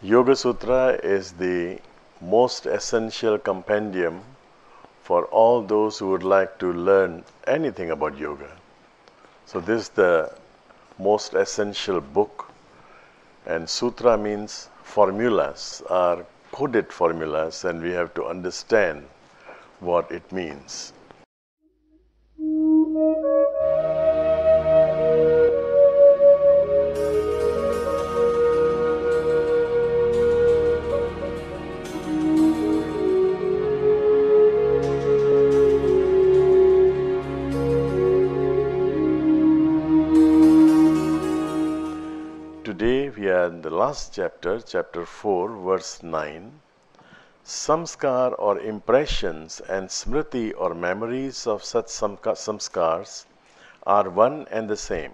Yoga Sutra is the most essential compendium for all those who would like to learn anything about yoga. So this is the most essential book, and Sutra means formulas, are coded formulas, and we have to understand what it means. Today we are in the last chapter, chapter 4, verse 9. Samskar or impressions and smriti or memories of such samskars are one and the same.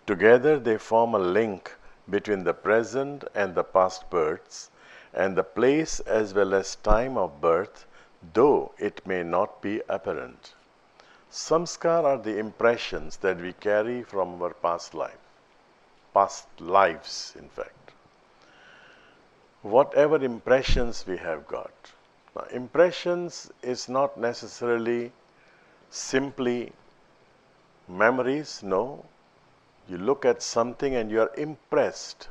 Together they form a link between the present and the past births, and the place as well as time of birth, though it may not be apparent. Samskar are the impressions that we carry from our past lives, in fact. Whatever impressions we have got. Now, impressions is not necessarily simply memories, no. You look at something and you are impressed,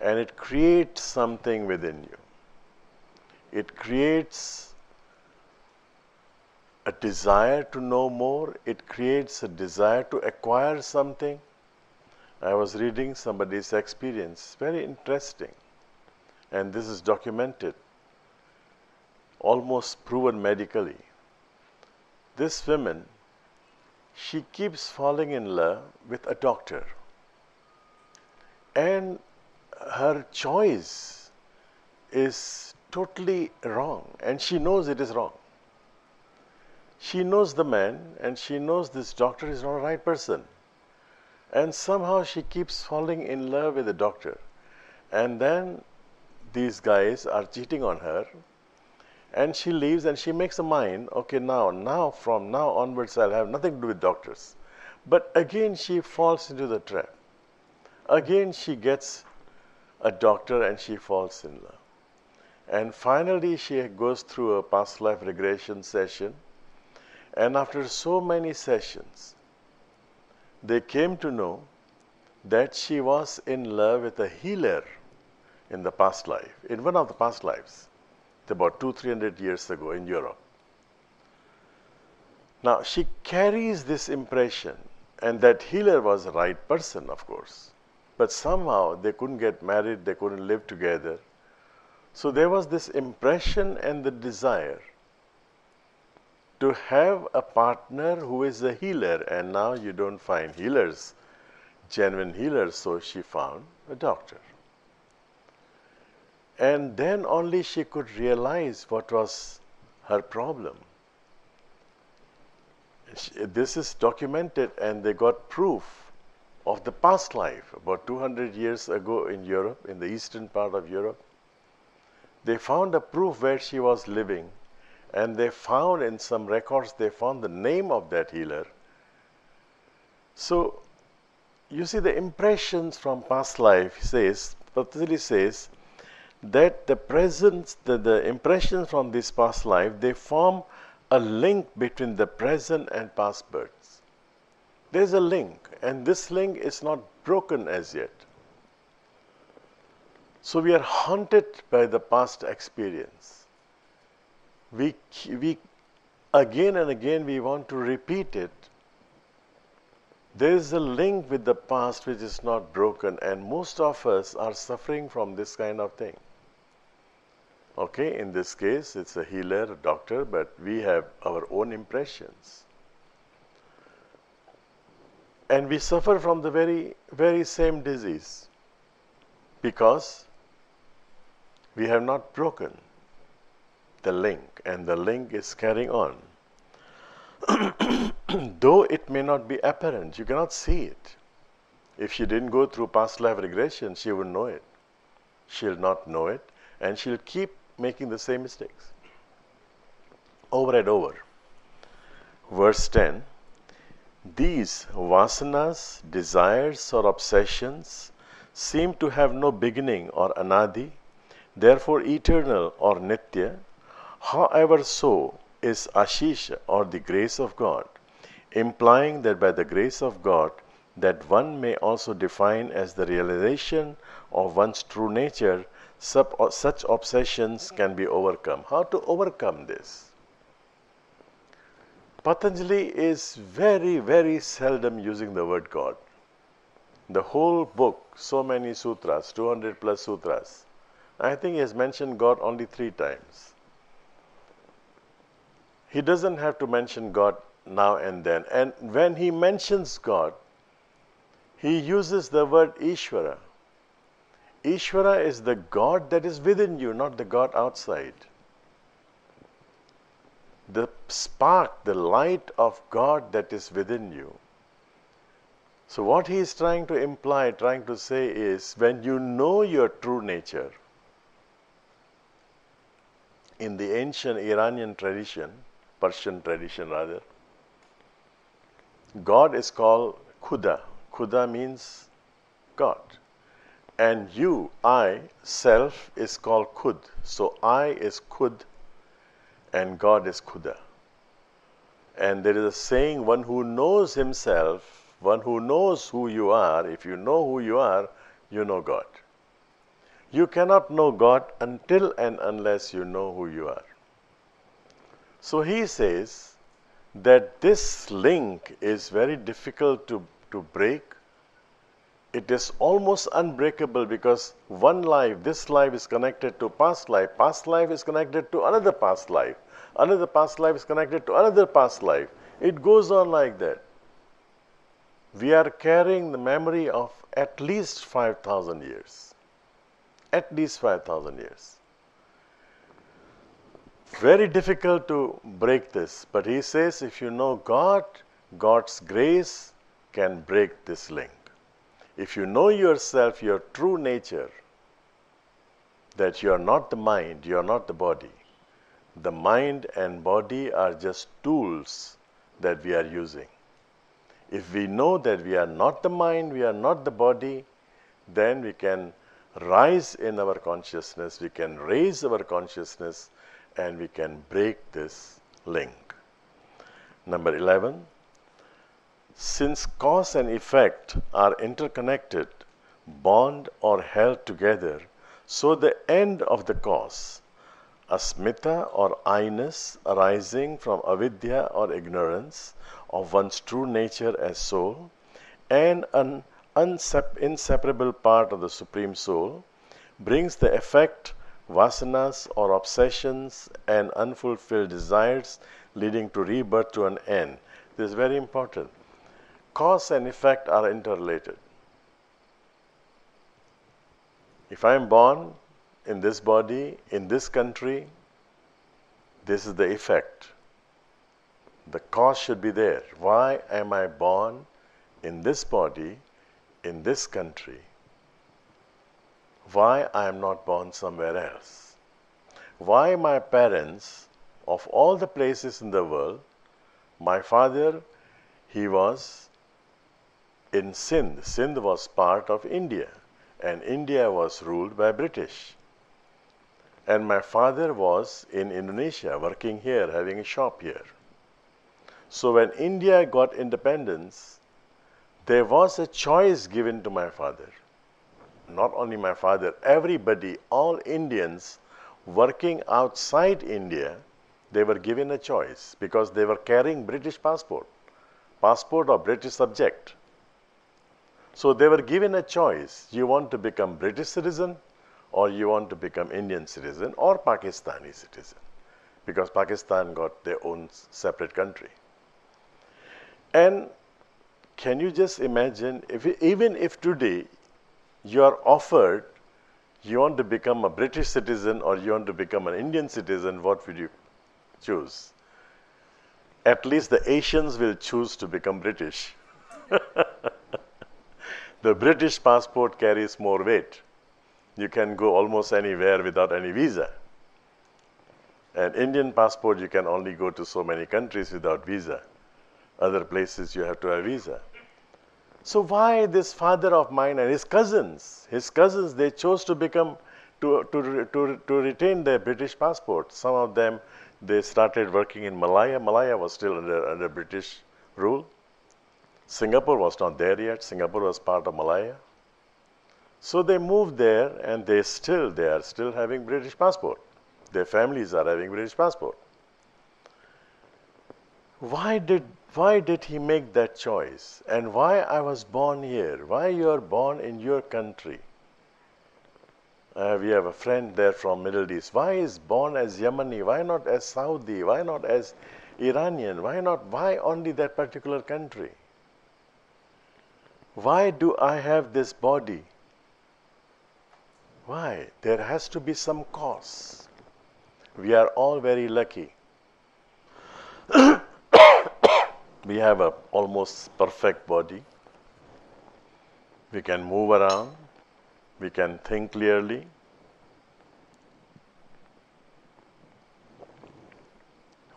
and it creates something within you. It creates a desire to know more, it creates a desire to acquire something. I was reading somebody's experience, very interesting, and this is documented, almost proven medically. This woman, she keeps falling in love with a doctor, and her choice is totally wrong, and she knows it is wrong. She knows the man, and she knows this doctor is not the right person. And somehow she keeps falling in love with the doctor. And then these guys are cheating on her. And she leaves and she makes a mind, okay, now from now onwards I'll have nothing to do with doctors. But again she falls into the trap. Again she gets a doctor and she falls in love. And finally she goes through a past life regression session. And after so many sessions, they came to know that she was in love with a healer in the past life, in one of the past lives, about 200-300 years ago in Europe. Now, she carries this impression, and that healer was the right person, of course. But somehow they couldn't get married, they couldn't live together. So there was this impression and the desire to have a partner who is a healer, and now you don't find healers, genuine healers, so she found a doctor. And then only she could realize what was her problem. This is documented, and they got proof of the past life about 200 years ago in Europe, in the eastern part of Europe. They found a proof where she was living. And they found in some records, they found the name of that healer. So, you see the impressions from past life Patanjali says that the impressions from this past life, they form a link between the present and past births. There is a link, and this link is not broken as yet. So we are haunted by the past experience. We again and again we want to repeat it. There is a link with the past which is not broken, and most of us are suffering from this kind of thing. Okay, in this case it's a healer, a doctor, but we have our own impressions. And we suffer from the very, very same disease because we have not broken the link, and the link is carrying on. Though it may not be apparent, you cannot see it. If she didn't go through past life regression, she wouldn't know it. She'll not know it, and she'll keep making the same mistakes over and over. Verse 10, these vasanas, desires or obsessions, seem to have no beginning or anadi, therefore eternal or nitya. However, so is ashisha or the grace of God, implying that by the grace of God that one may also define as the realization of one's true nature, such obsessions can be overcome. How to overcome this? Patanjali is very, very seldom using the word God. The whole book, so many sutras, 200 plus sutras, I think he has mentioned God only 3 times. He doesn't have to mention God now and then. And when he mentions God, he uses the word Ishvara. Ishvara is the God that is within you, not the God outside. The spark, the light of God that is within you. So what he is trying to imply, trying to say is, when you know your true nature, in the ancient Iranian tradition, Persian tradition rather, God is called Khuda. Khuda means God. And you, I, self is called Khud. So I is Khud and God is Khuda. And there is a saying, one who knows himself, one who knows who you are, if you know who you are, you know God. You cannot know God until and unless you know who you are. So he says that this link is very difficult to break. It is almost unbreakable because one life, this life is connected to past life is connected to another past life is connected to another past life. It goes on like that. We are carrying the memory of at least 5,000 years. At least 5,000 years. Very difficult to break this, but he says if you know God, God's grace can break this link. If you know yourself, your true nature, that you are not the mind, you are not the body. The mind and body are just tools that we are using. If we know that we are not the mind, we are not the body, then we can rise in our consciousness, we can raise our consciousness, and we can break this link. Number 11. Since cause and effect are interconnected, bond or held together, so the end of the cause, asmita or I-ness arising from avidya or ignorance of one's true nature as soul, and an inseparable part of the Supreme Soul, brings the effect, vasanas or obsessions and unfulfilled desires leading to rebirth to an end. This is very important. Cause and effect are interrelated. If I am born in this body, in this country, this is the effect. The cause should be there. Why am I born in this body, in this country? Why I am not born somewhere else? Why my parents, of all the places in the world, my father, he was in Sindh. Sindh was part of India, and India was ruled by British. And my father was in Indonesia, working here, having a shop here. So when India got independence, there was a choice given to my father. Not only my father, everybody, all Indians working outside India, they were given a choice because they were carrying British passport of British subject. So they were given a choice. You want to become British citizen or you want to become Indian citizen or Pakistani citizen, because Pakistan got their own separate country. And can you just imagine, even if today you are offered, you want to become a British citizen or you want to become an Indian citizen, what would you choose? At least the Asians will choose to become British. The British passport carries more weight. You can go almost anywhere without any visa. An Indian passport, you can only go to so many countries without visa. Other places you have to have visa. So why this father of mine and his cousins, they chose to become, to retain their British passport. Some of them, they started working in Malaya. Malaya was still under British rule. Singapore was not there yet. Singapore was part of Malaya. So they moved there, and they are still having British passport. Their families are having British passport. Why did he make that choice? And why I was born here? Why you are born in your country? We have a friend there from Middle East. Why is born as Yemeni? Why not as Saudi? Why not as Iranian? Why only that particular country? Why do I have this body? Why? There has to be some cause. We are all very lucky. We have a almost perfect body. We can move around. We can think clearly.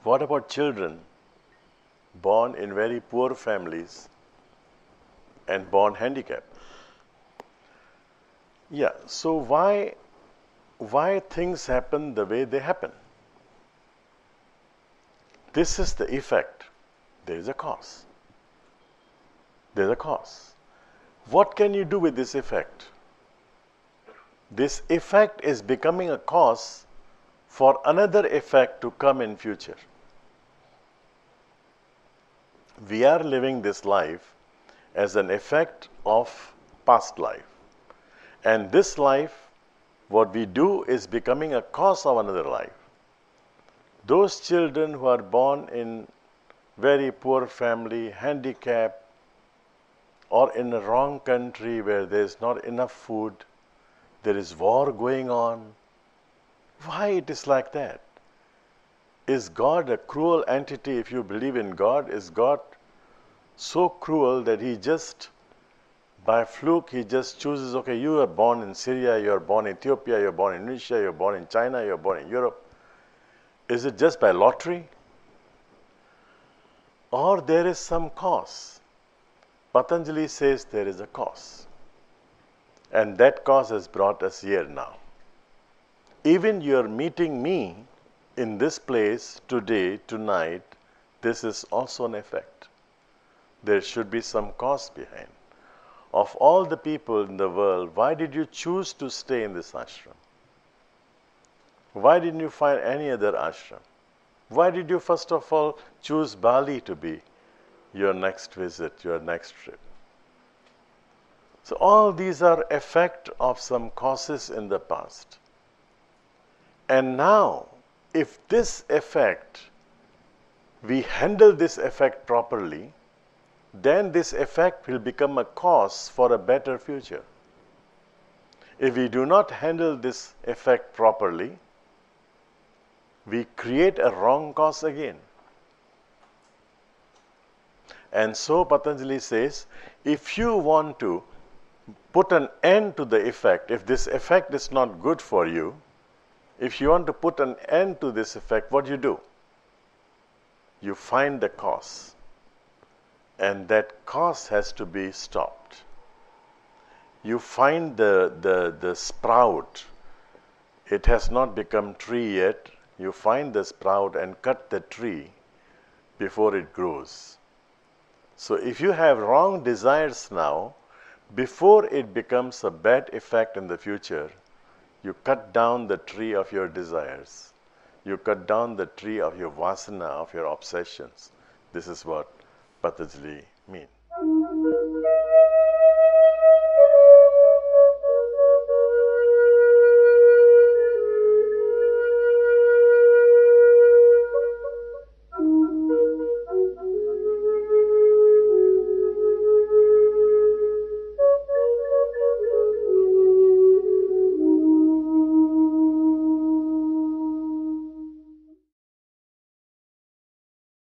What about children born in very poor families and born handicapped? Yeah, so why things happen the way they happen? This is the effect. There is a cause. There is a cause. What can you do with this effect? This effect is becoming a cause for another effect to come in future. We are living this life as an effect of past life. And this life, what we do is becoming a cause of another life. Those children who are born in very poor family, handicapped, or in a wrong country where there is not enough food, there is war going on. Why it is like that? Is God a cruel entity? If you believe in God, is God so cruel that he just, by fluke, he just chooses, okay, you are born in Syria, you are born in Ethiopia, you are born in Indonesia, you are born in China, you are born in Europe. Is it just by lottery? Or there is some cause? Patanjali says there is a cause. And that cause has brought us here now. Even you are meeting me in this place today, tonight, this is also an effect. There should be some cause behind. Of all the people in the world, why did you choose to stay in this ashram? Why didn't you find any other ashram? Why did you first of all choose Bali to be your next visit, your next trip? So all these are effect of some causes in the past. And now, if this effect, we handle this effect properly, then this effect will become a cause for a better future. If we do not handle this effect properly, we create a wrong cause again. And so Patanjali says, if you want to put an end to the effect, if this effect is not good for you, if you want to put an end to this effect, what do you do? You find the cause. And that cause has to be stopped. You find the sprout. It has not become tree yet. You find the sprout and cut the tree before it grows. So if you have wrong desires now, before it becomes a bad effect in the future, you cut down the tree of your desires. You cut down the tree of your vasana, of your obsessions. This is what Patanjali means.